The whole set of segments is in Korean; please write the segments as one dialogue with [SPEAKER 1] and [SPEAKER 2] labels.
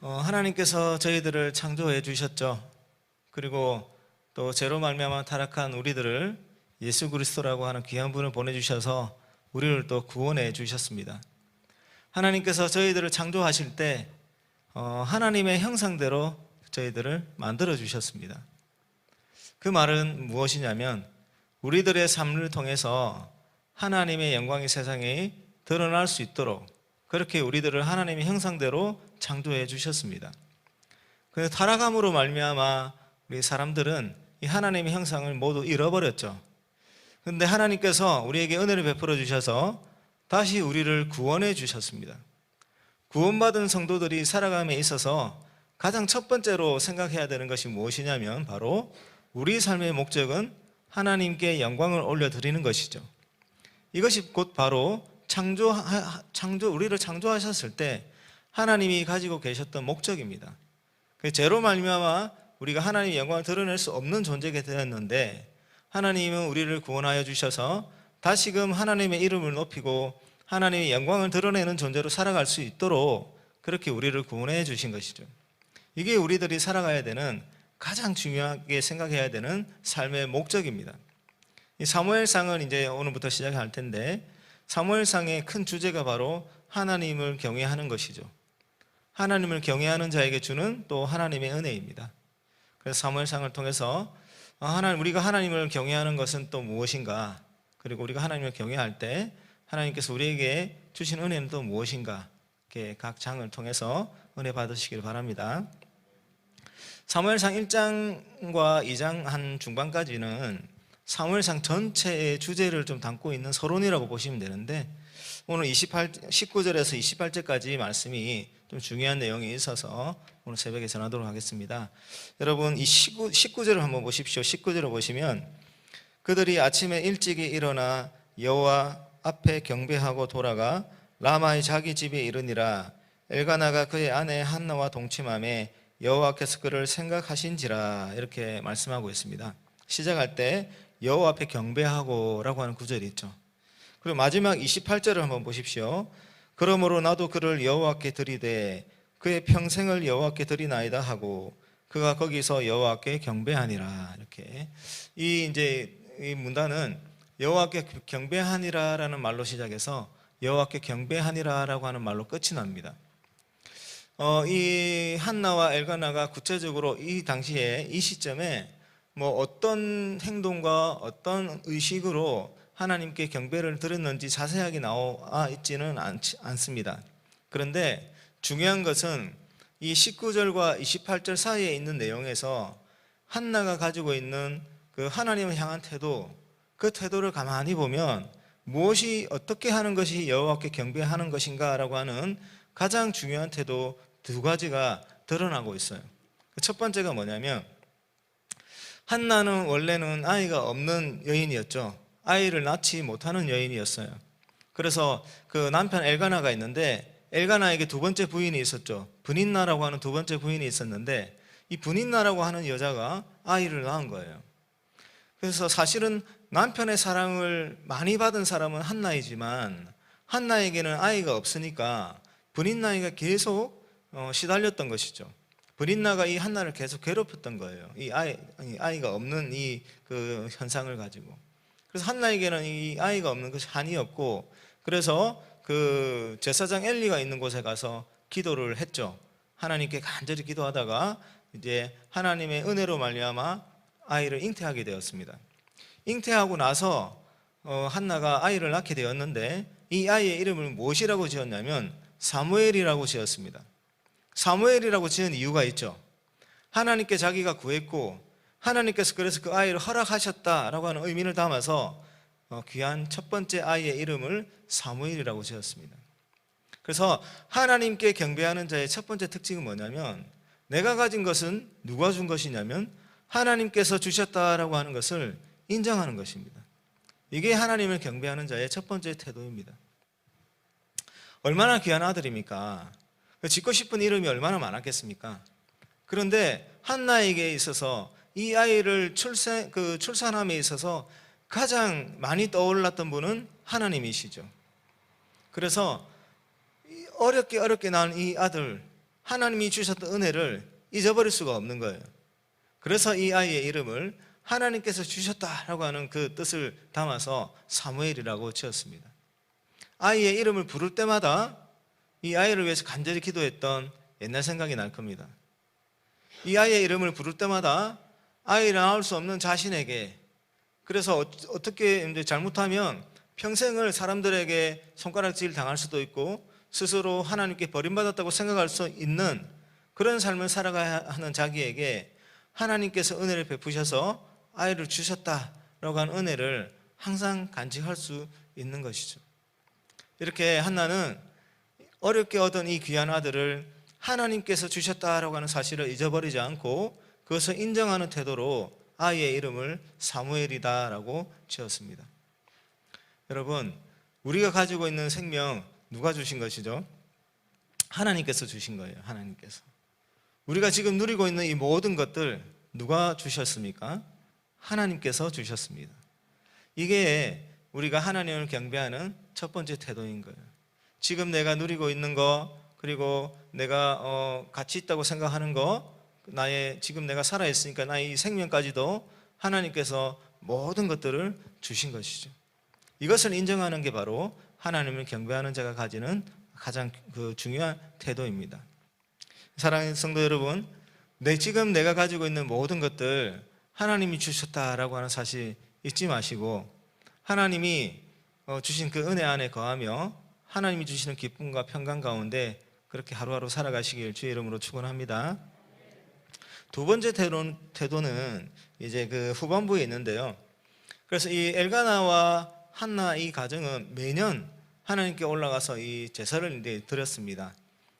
[SPEAKER 1] 하나님께서 저희들을 창조해 주셨죠. 그리고 또 죄로 말미암아 타락한 우리들을 예수 그리스도라고 하는 귀한 분을 보내주셔서 우리를 또 구원해 주셨습니다. 하나님께서 저희들을 창조하실 때 하나님의 형상대로 저희들을 만들어 주셨습니다. 그 말은 무엇이냐면 우리들의 삶을 통해서 하나님의 영광이 세상에 드러날 수 있도록 그렇게 우리들을 하나님의 형상대로 창조해 주셨습니다. 그래서 타락함으로 말미암아 우리 사람들은 이 하나님의 형상을 모두 잃어버렸죠. 그런데 하나님께서 우리에게 은혜를 베풀어 주셔서 다시 우리를 구원해 주셨습니다. 구원받은 성도들이 살아감에 있어서 가장 첫 번째로 생각해야 되는 것이 무엇이냐면 바로 우리 삶의 목적은 하나님께 영광을 올려드리는 것이죠. 이것이 곧 바로 우리를 창조하셨을 때 하나님이 가지고 계셨던 목적입니다. 죄로 말미암아 우리가 하나님의 영광을 드러낼 수 없는 존재가 되었는데 하나님은 우리를 구원하여 주셔서 다시금 하나님의 이름을 높이고 하나님의 영광을 드러내는 존재로 살아갈 수 있도록 그렇게 우리를 구원해 주신 것이죠. 이게 우리들이 살아가야 되는 가장 중요하게 생각해야 되는 삶의 목적입니다. 이 사무엘상은 이제 오늘부터 시작할 텐데 사무엘상의 큰 주제가 바로 하나님을 경외하는 것이죠. 하나님을 경외하는 자에게 주는 또 하나님의 은혜입니다. 그래서 사무엘상을 통해서 우리가 하나님을 경외하는 것은 또 무엇인가, 그리고 우리가 하나님을 경외할 때 하나님께서 우리에게 주신 은혜는 또 무엇인가, 이렇게 각 장을 통해서 은혜 받으시길 바랍니다. 사무엘상 1장과 2장 한 중반까지는 사무엘상 전체의 주제를 좀 담고 있는 서론이라고 보시면 되는데 오늘 19절에서 28절까지 말씀이 좀 중요한 내용이 있어서 오늘 새벽에 전하도록 하겠습니다. 여러분 이 19절을 한번 보십시오. 19절을 보시면 그들이 아침에 일찍이 일어나 여호와 앞에 경배하고 돌아가 라마의 자기 집에 이르니라. 엘가나가 그의 아내 한나와 동침하며 여호와께서 그를 생각하신지라 이렇게 말씀하고 있습니다. 시작할 때 여호와 앞에 경배하고 라고 하는 구절이 있죠. 그리고 마지막 28절을 한번 보십시오. 그러므로 나도 그를 여호와께 드리되 그의 평생을 여호와께 드리나이다 하고 그가 거기서 여호와께 경배하니라. 이렇게 이 문단은 여호와께 경배하니라라는 말로 시작해서 여호와께 경배하니라라고 하는 말로 끝이 납니다. 이 한나와 엘가나가 구체적으로 이 당시에 이 시점에 어떤 행동과 어떤 의식으로 하나님께 경배를 드렸는지 자세하게 나와 있지는 않습니다. 그런데 중요한 것은 이 19절과 28절 사이에 있는 내용에서 한나가 가지고 있는 그 하나님을 향한 태도, 그 태도를 가만히 보면 무엇이 어떻게 하는 것이 여호와께 경배하는 것인가라고 하는 가장 중요한 태도 두 가지가 드러나고 있어요. 첫 번째가 뭐냐면 한나는 원래는 아이가 없는 여인이었죠. 아이를 낳지 못하는 여인이었어요. 그래서 그 남편 엘가나가 있는데 엘가나에게 두 번째 부인이 있었죠. 브닌나라고 하는 두 번째 부인이 있었는데 이 브닌나라고 하는 여자가 아이를 낳은 거예요. 그래서 사실은 남편의 사랑을 많이 받은 사람은 한나이지만 한나에게는 아이가 없으니까 브닌나가 계속 시달렸던 것이죠. 브린나가 이 한나를 계속 괴롭혔던 거예요. 이 아이가 없는 그 현상을 가지고. 그래서 한나에게는 이 아이가 없는 것이 한이었고, 그래서 그 제사장 엘리가 있는 곳에 가서 기도를 했죠. 하나님께 간절히 기도하다가 이제 하나님의 은혜로 말미암아 아이를 잉태하게 되었습니다. 잉태하고 나서 한나가 아이를 낳게 되었는데 이 아이의 이름을 무엇이라고 지었냐면 사무엘이라고 지었습니다. 사무엘이라고 지은 이유가 있죠. 하나님께 자기가 구했고 하나님께서 그래서 그 아이를 허락하셨다라고 하는 의미를 담아서 귀한 첫 번째 아이의 이름을 사무엘이라고 지었습니다. 그래서 하나님께 경배하는 자의 첫 번째 특징은 뭐냐면 내가 가진 것은 누가 준 것이냐면 하나님께서 주셨다라고 하는 것을 인정하는 것입니다. 이게 하나님을 경배하는 자의 첫 번째 태도입니다. 얼마나 귀한 아들입니까? 짓고 싶은 이름이 얼마나 많았겠습니까? 그런데 한나에게 있어서 이 아이를 출산함에 있어서 가장 많이 떠올랐던 분은 하나님이시죠. 그래서 어렵게 낳은 이 아들 하나님이 주셨던 은혜를 잊어버릴 수가 없는 거예요. 그래서 이 아이의 이름을 하나님께서 주셨다라고 하는 그 뜻을 담아서 사무엘이라고 지었습니다. 아이의 이름을 부를 때마다 이 아이를 위해서 간절히 기도했던 옛날 생각이 날 겁니다. 이 아이의 이름을 부를 때마다 아이를 낳을 수 없는 자신에게, 그래서 어떻게 이제 잘못하면 평생을 사람들에게 손가락질 당할 수도 있고 스스로 하나님께 버림받았다고 생각할 수 있는 그런 삶을 살아가야 하는 자기에게 하나님께서 은혜를 베푸셔서 아이를 주셨다라고 하는 은혜를 항상 간직할 수 있는 것이죠. 이렇게 한나는 어렵게 얻은 이 귀한 아들을 하나님께서 주셨다라고 하는 사실을 잊어버리지 않고 그것을 인정하는 태도로 아이의 이름을 사무엘이다라고 지었습니다. 여러분, 우리가 가지고 있는 생명 누가 주신 것이죠? 하나님께서 주신 거예요. 하나님께서. 우리가 지금 누리고 있는 이 모든 것들 누가 주셨습니까? 하나님께서 주셨습니다. 이게 우리가 하나님을 경배하는 첫 번째 태도인 거예요. 지금 내가 누리고 있는 거, 그리고 내가 가치 있다고 생각하는 거, 지금 내가 살아있으니까 나의 이 생명까지도 하나님께서 모든 것들을 주신 것이죠. 이것을 인정하는 게 바로 하나님을 경배하는 자가 가지는 가장 중요한 태도입니다. 사랑하는 성도 여러분, 지금 내가 가지고 있는 모든 것들 하나님이 주셨다라고 하는 사실 잊지 마시고 하나님이 주신 그 은혜 안에 거하며 하나님이 주시는 기쁨과 평강 가운데 그렇게 하루하루 살아가시길 주의 이름으로 축원합니다. 두 번째 태도는 이제 그 후반부에 있는데요. 그래서 이 엘가나와 한나 이 가정은 매년 하나님께 올라가서 이 제사를 이제 드렸습니다.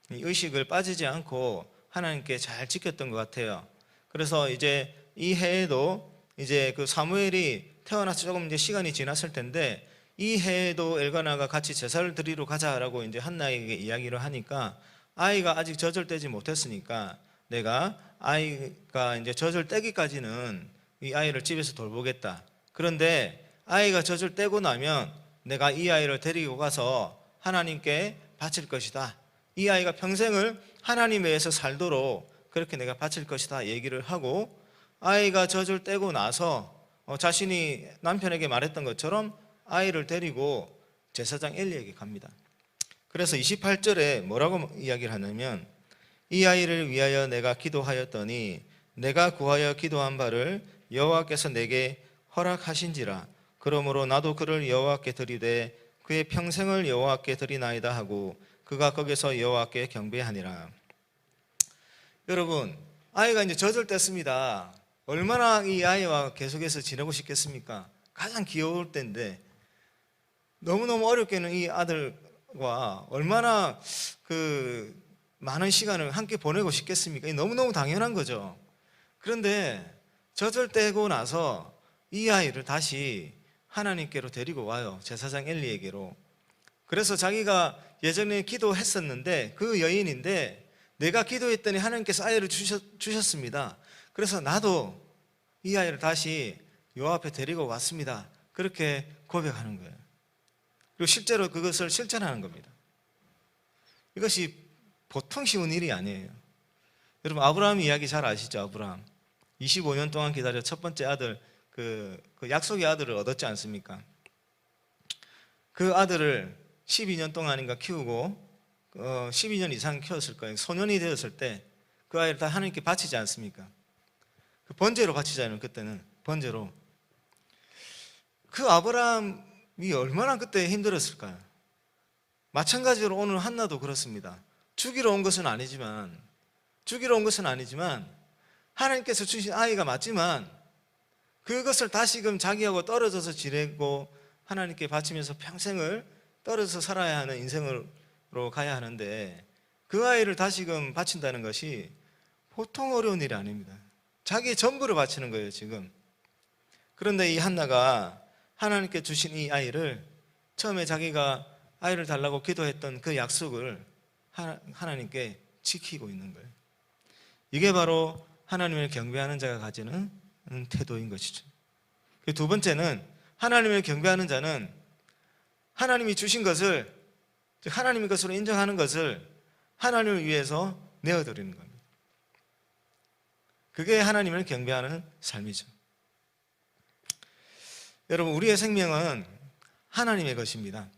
[SPEAKER 1] 이 의식을 빠지지 않고 하나님께 잘 지켰던 것 같아요. 그래서 이제 이 해에도 이제 그 사무엘이 태어나서 조금 이제 시간이 지났을 텐데 이 해에도 엘가나가 같이 제사를 드리러 가자라고 이제 한나에게 이야기를 하니까 아이가 아직 젖을 떼지 못했으니까 내가 아이가 이제 젖을 떼기까지는 이 아이를 집에서 돌보겠다. 그런데 아이가 젖을 떼고 나면 내가 이 아이를 데리고 가서 하나님께 바칠 것이다. 이 아이가 평생을 하나님에 의해서 살도록 그렇게 내가 바칠 것이다 얘기를 하고 아이가 젖을 떼고 나서 자신이 남편에게 말했던 것처럼 아이를 데리고 제사장 엘리에게 갑니다. 그래서 28절에 뭐라고 이야기를 하냐면 이 아이를 위하여 내가 기도하였더니 내가 구하여 기도한 바를 여호와께서 내게 허락하신지라. 그러므로 나도 그를 여호와께 드리되 그의 평생을 여호와께 드리나이다 하고 그가 거기서 여호와께 경배하니라. 여러분, 아이가 이제 젖을 뗐습니다. 얼마나 이 아이와 계속해서 지내고 싶겠습니까? 가장 귀여울 때인데 너무너무 어렵게는 이 아들과 얼마나 그 많은 시간을 함께 보내고 싶겠습니까? 너무너무 당연한 거죠. 그런데 젖을 떼고 나서 이 아이를 다시 하나님께로 데리고 와요. 제사장 엘리에게로. 그래서 자기가 예전에 기도했었는데 그 여인인데 내가 기도했더니 하나님께서 아이를 주셨습니다. 그래서 나도 이 아이를 다시 요 앞에 데리고 왔습니다. 그렇게 고백하는 거예요. 그리고 실제로 그것을 실천하는 겁니다. 이것이 보통 쉬운 일이 아니에요. 여러분, 아브라함 이야기 잘 아시죠? 아브라함 25년 동안 기다려 첫 번째 아들 그 약속의 아들을 얻었지 않습니까? 그 아들을 12년 동안인가 키우고 12년 이상 키웠을 거예요. 소년이 되었을 때 그 아이를 다 하나님께 바치지 않습니까? 그 번제로 바치잖아요. 그때는 번제로. 그 아브라함이 얼마나 그때 힘들었을까요? 마찬가지로 오늘 한나도 그렇습니다. 죽이러 온 것은 아니지만 하나님께서 주신 아이가 맞지만 그것을 다시금 자기하고 떨어져서 지내고 하나님께 바치면서 평생을 떨어져서 살아야 하는 인생으로 가야 하는데 그 아이를 다시금 바친다는 것이 보통 어려운 일이 아닙니다. 자기의 전부를 바치는 거예요, 지금. 그런데 이 한나가 하나님께 주신 이 아이를 처음에 자기가 아이를 달라고 기도했던 그 약속을 하나님께 지키고 있는 거예요. 이게 바로 하나님을 경배하는 자가 가지는 태도인 것이죠. 두 번째는 하나님을 경배하는 자는 하나님이 주신 것을, 즉 하나님의 것으로 인정하는 것을 하나님을 위해서 내어드리는 겁니다. 그게 하나님을 경배하는 삶이죠. 여러분, 우리의 생명은 하나님의 것입니다.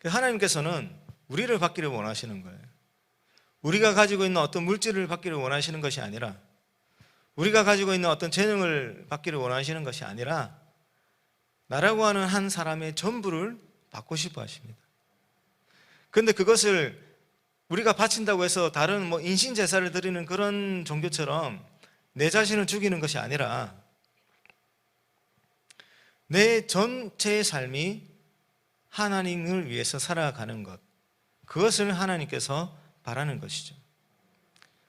[SPEAKER 1] 하나님께서는 우리를 받기를 원하시는 거예요. 우리가 가지고 있는 어떤 물질을 받기를 원하시는 것이 아니라, 우리가 가지고 있는 어떤 재능을 받기를 원하시는 것이 아니라, 나라고 하는 한 사람의 전부를 받고 싶어 하십니다. 그런데 그것을 우리가 바친다고 해서 다른 인신 제사를 드리는 그런 종교처럼 내 자신을 죽이는 것이 아니라, 내 전체의 삶이 하나님을 위해서 살아가는 것, 그것을 하나님께서 바라는 것이죠.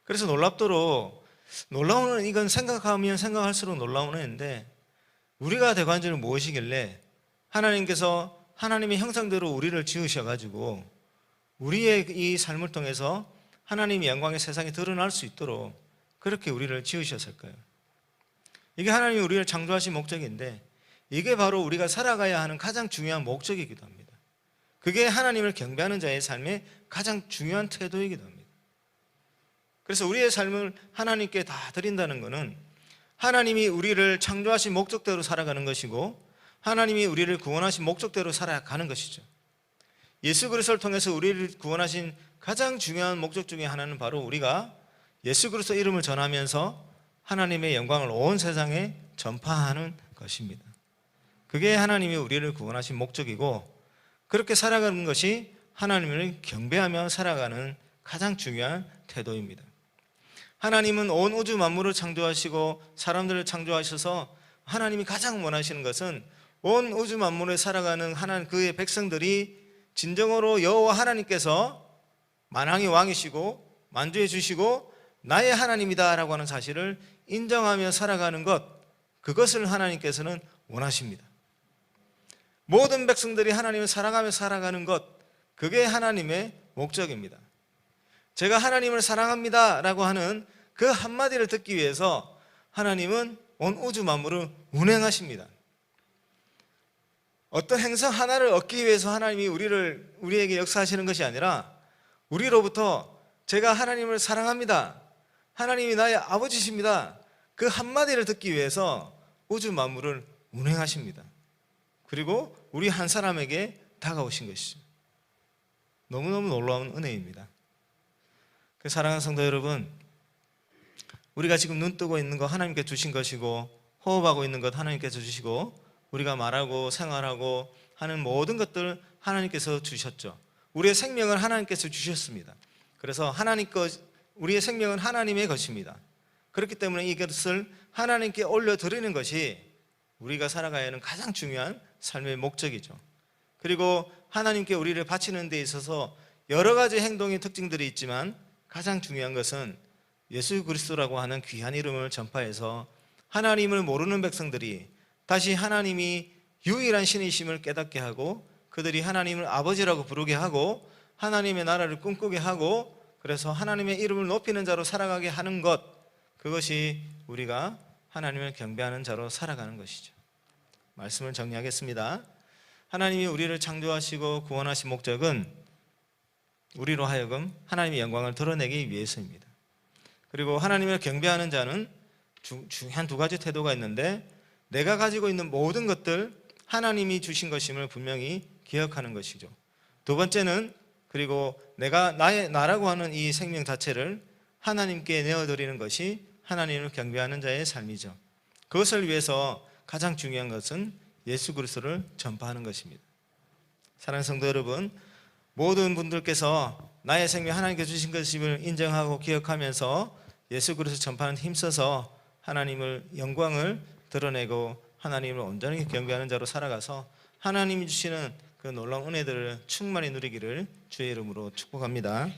[SPEAKER 1] 그래서 놀라운, 이건 생각하면 생각할수록 놀라운 일인데, 우리가 대관절은 무엇이길래 하나님께서 하나님의 형상대로 우리를 지으셔가지고 우리의 이 삶을 통해서 하나님의 영광의 세상에 드러날 수 있도록 그렇게 우리를 지으셨을까요? 이게 하나님이 우리를 창조하신 목적인데, 이게 바로 우리가 살아가야 하는 가장 중요한 목적이기도 합니다. 그게 하나님을 경배하는 자의 삶의 가장 중요한 태도이기도 합니다. 그래서 우리의 삶을 하나님께 다 드린다는 것은 하나님이 우리를 창조하신 목적대로 살아가는 것이고, 하나님이 우리를 구원하신 목적대로 살아가는 것이죠. 예수 그리스도를 통해서 우리를 구원하신 가장 중요한 목적 중에 하나는 바로 우리가 예수 그리스도 이름을 전하면서 하나님의 영광을 온 세상에 전파하는 것입니다. 그게 하나님이 우리를 구원하신 목적이고, 그렇게 살아가는 것이 하나님을 경배하며 살아가는 가장 중요한 태도입니다. 하나님은 온 우주 만물을 창조하시고 사람들을 창조하셔서 하나님이 가장 원하시는 것은 온 우주 만물에 살아가는 하나님, 그의 백성들이 진정으로 여호와 하나님께서 만왕의 왕이시고 만주해 주시고 나의 하나님이다 라고 하는 사실을 인정하며 살아가는 것, 그것을 하나님께서는 원하십니다. 모든 백성들이 하나님을 사랑하며 살아가는 것, 그게 하나님의 목적입니다. 제가 하나님을 사랑합니다 라고 하는 그 한마디를 듣기 위해서 하나님은 온 우주 만물을 운행하십니다. 어떤 행성 하나를 얻기 위해서 하나님이 우리에게 역사하시는 것이 아니라, 우리로부터 제가 하나님을 사랑합니다, 하나님이 나의 아버지십니다, 그 한마디를 듣기 위해서 우주 만물을 운행하십니다. 그리고 우리 한 사람에게 다가오신 것이죠. 너무너무 놀라운 은혜입니다. 사랑하는 성도 여러분, 우리가 지금 눈 뜨고 있는 것 하나님께 주신 것이고, 호흡하고 있는 것 하나님께서 주시고, 우리가 말하고 생활하고 하는 모든 것들 하나님께서 주셨죠. 우리의 생명을 하나님께서 주셨습니다. 그래서 우리의 생명은 하나님의 것입니다. 그렇기 때문에 이것을 하나님께 올려드리는 것이 우리가 살아가야 하는 가장 중요한 삶의 목적이죠. 그리고 하나님께 우리를 바치는 데 있어서 여러 가지 행동의 특징들이 있지만, 가장 중요한 것은 예수 그리스도라고 하는 귀한 이름을 전파해서 하나님을 모르는 백성들이 다시 하나님이 유일한 신이심을 깨닫게 하고, 그들이 하나님을 아버지라고 부르게 하고 하나님의 나라를 꿈꾸게 하고, 그래서 하나님의 이름을 높이는 자로 살아가게 하는 것, 그것이 우리가 하나님을 경배하는 자로 살아가는 것이죠. 말씀을 정리하겠습니다. 하나님이 우리를 창조하시고 구원하신 목적은 우리로 하여금 하나님의 영광을 드러내기 위해서입니다. 그리고 하나님을 경배하는 자는 중요한 두 가지 태도가 있는데, 내가 가지고 있는 모든 것들 하나님이 주신 것임을 분명히 기억하는 것이죠. 두 번째는, 그리고 나라고 하는 이 생명 자체를 하나님께 내어드리는 것이 하나님을 경배하는 자의 삶이죠. 그것을 위해서 가장 중요한 것은 예수 그리스도를 전파하는 것입니다. 사랑하는 성도 여러분, 모든 분들께서 나의 생명 하나님께 주신 것임을 인정하고 기억하면서 예수 그리스도 전파하는 힘써서 하나님을 영광을 드러내고 하나님을 온전히 경배하는 자로 살아가서 하나님이 주시는 그 놀라운 은혜들을 충만히 누리기를 주의 이름으로 축복합니다.